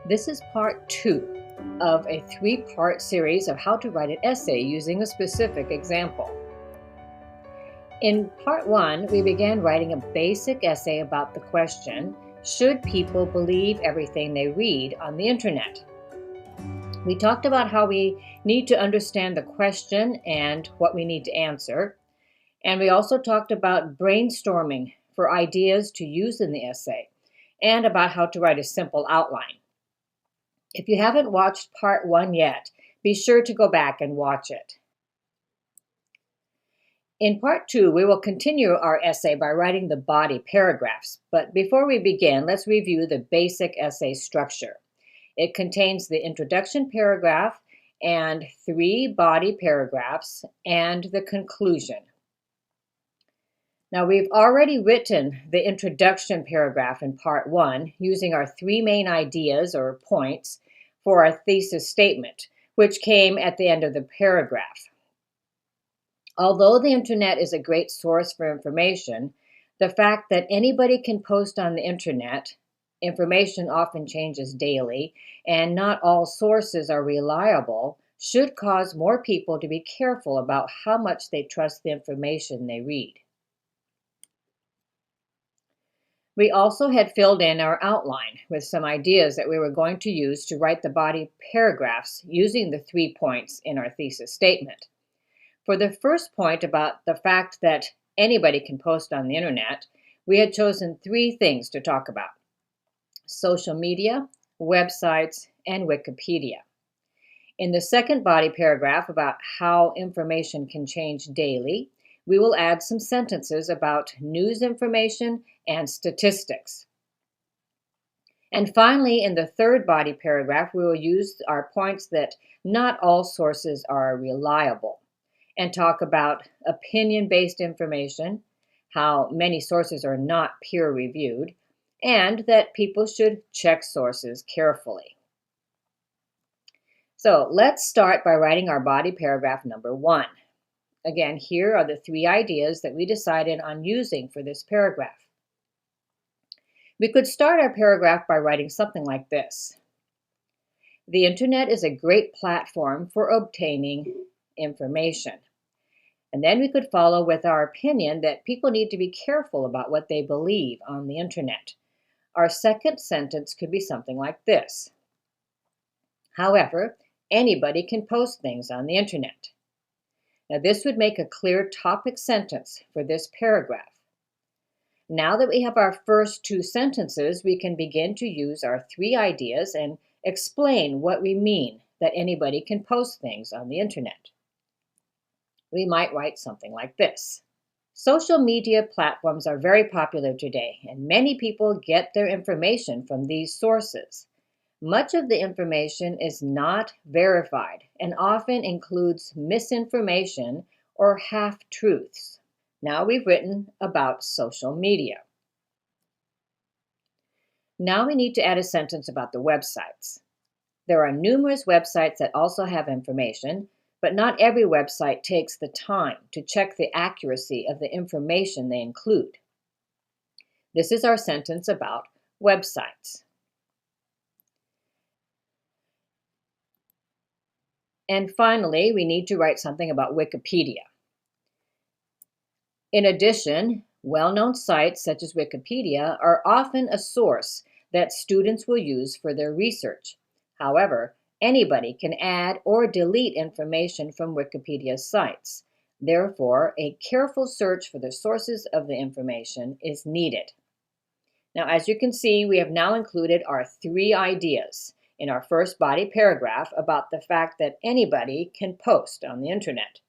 This is part 2 of a 3-part series of how to write an essay using a specific example. In part 1, we began writing a basic essay about the question, should people believe everything they read on the internet? We talked about how we need to understand the question and what we need to answer, and we also talked about brainstorming for ideas to use in the essay, and about how to write a simple outline. If you haven't watched part 1 yet, be sure to go back and watch it. In part 2, we will continue our essay by writing the body paragraphs. But before we begin, let's review the basic essay structure. It contains the introduction paragraph and 3 body paragraphs and the conclusion. Now, we've already written the introduction paragraph in part 1 using our 3 main ideas or points for our thesis statement, which came at the end of the paragraph. Although the internet is a great source for information, the fact that anybody can post on the internet, information often changes daily, and not all sources are reliable, should cause more people to be careful about how much they trust the information they read. We also had filled in our outline with some ideas that we were going to use to write the body paragraphs using the 3 points in our thesis statement. For the first point about the fact that anybody can post on the internet, we had chosen 3 things to talk about: social media, websites, and Wikipedia. In the second body paragraph about how information can change daily, we will add some sentences about news information and statistics. And finally, in the third body paragraph, we will use our points that not all sources are reliable and talk about opinion-based information, how many sources are not peer-reviewed, and that people should check sources carefully. So let's start by writing our body paragraph number 1. Again, here are the 3 ideas that we decided on using for this paragraph. We could start our paragraph by writing something like this: the internet is a great platform for obtaining information. And then we could follow with our opinion that people need to be careful about what they believe on the internet. Our second sentence could be something like this: however, anybody can post things on the internet. Now, this would make a clear topic sentence for this paragraph. Now that we have our first 2 sentences, we can begin to use our 3 ideas and explain what we mean that anybody can post things on the internet. We might write something like this: social media platforms are very popular today, and many people get their information from these sources. Much of the information is not verified and often includes misinformation or half-truths. Now we've written about social media. Now we need to add a sentence about the websites. There are numerous websites that also have information, but not every website takes the time to check the accuracy of the information they include. This is our sentence about websites. And finally, we need to write something about Wikipedia. In addition, well-known sites such as Wikipedia are often a source that students will use for their research. However, anybody can add or delete information from Wikipedia sites. Therefore, a careful search for the sources of the information is needed. Now, as you can see, we have now included our 3 ideas in our first body paragraph about the fact that anybody can post on the internet.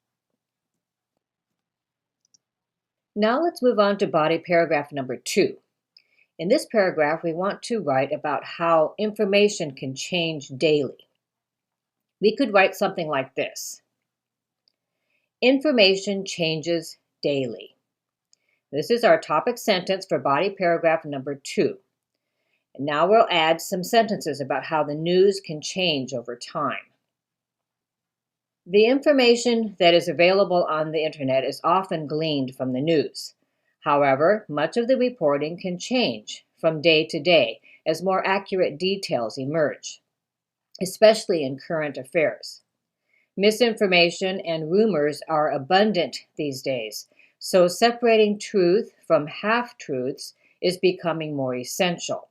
Now let's move on to body paragraph number 2. In this paragraph, we want to write about how information can change daily. We could write something like this: information changes daily. This is our topic sentence for body paragraph number 2. And now we'll add some sentences about how the news can change over time. The information that is available on the internet is often gleaned from the news. However, much of the reporting can change from day to day, as more accurate details emerge, especially in current affairs. Misinformation and rumors are abundant these days, so separating truth from half-truths is becoming more essential.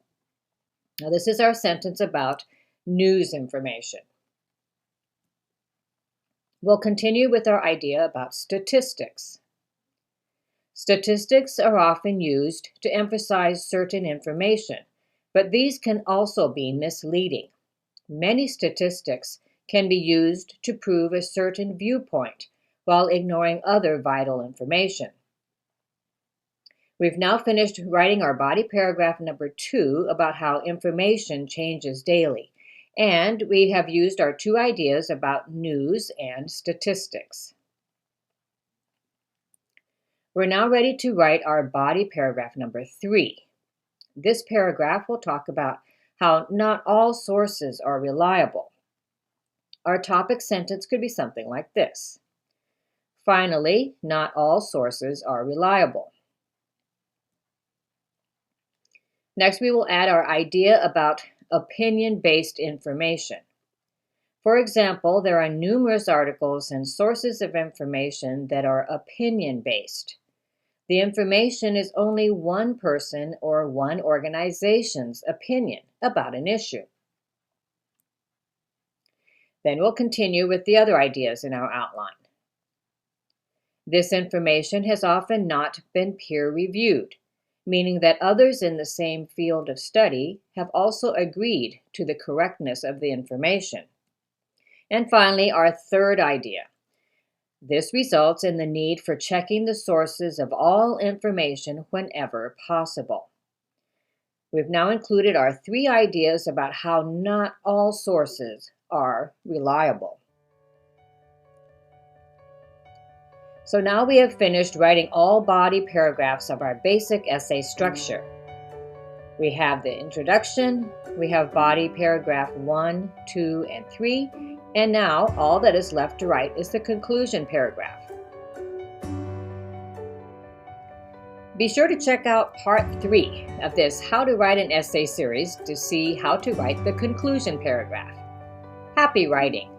Now, this is our sentence about news information. We'll continue with our idea about statistics. Statistics are often used to emphasize certain information, but these can also be misleading. Many statistics can be used to prove a certain viewpoint while ignoring other vital information. We've now finished writing our body paragraph number 2 about how information changes daily, and we have used our 2 ideas about news and statistics. We're now ready to write our body paragraph number 3. This paragraph will talk about how not all sources are reliable. Our topic sentence could be something like this. Finally, not all sources are reliable. Next, we will add our idea about opinion-based information. For example, there are numerous articles and sources of information that are opinion-based. The information is only one person or one organization's opinion about an issue. Then we'll continue with the other ideas in our outline. This information has often not been peer-reviewed, meaning that others in the same field of study have also agreed to the correctness of the information. And finally, our third idea. This results in the need for checking the sources of all information whenever possible. We've now included our 3 ideas about how not all sources are reliable. So now we have finished writing all body paragraphs of our basic essay structure. We have the introduction, we have body paragraph 1, 2, and 3, and now all that is left to write is the conclusion paragraph. Be sure to check out part 3 of this How to Write an Essay series to see how to write the conclusion paragraph. Happy writing!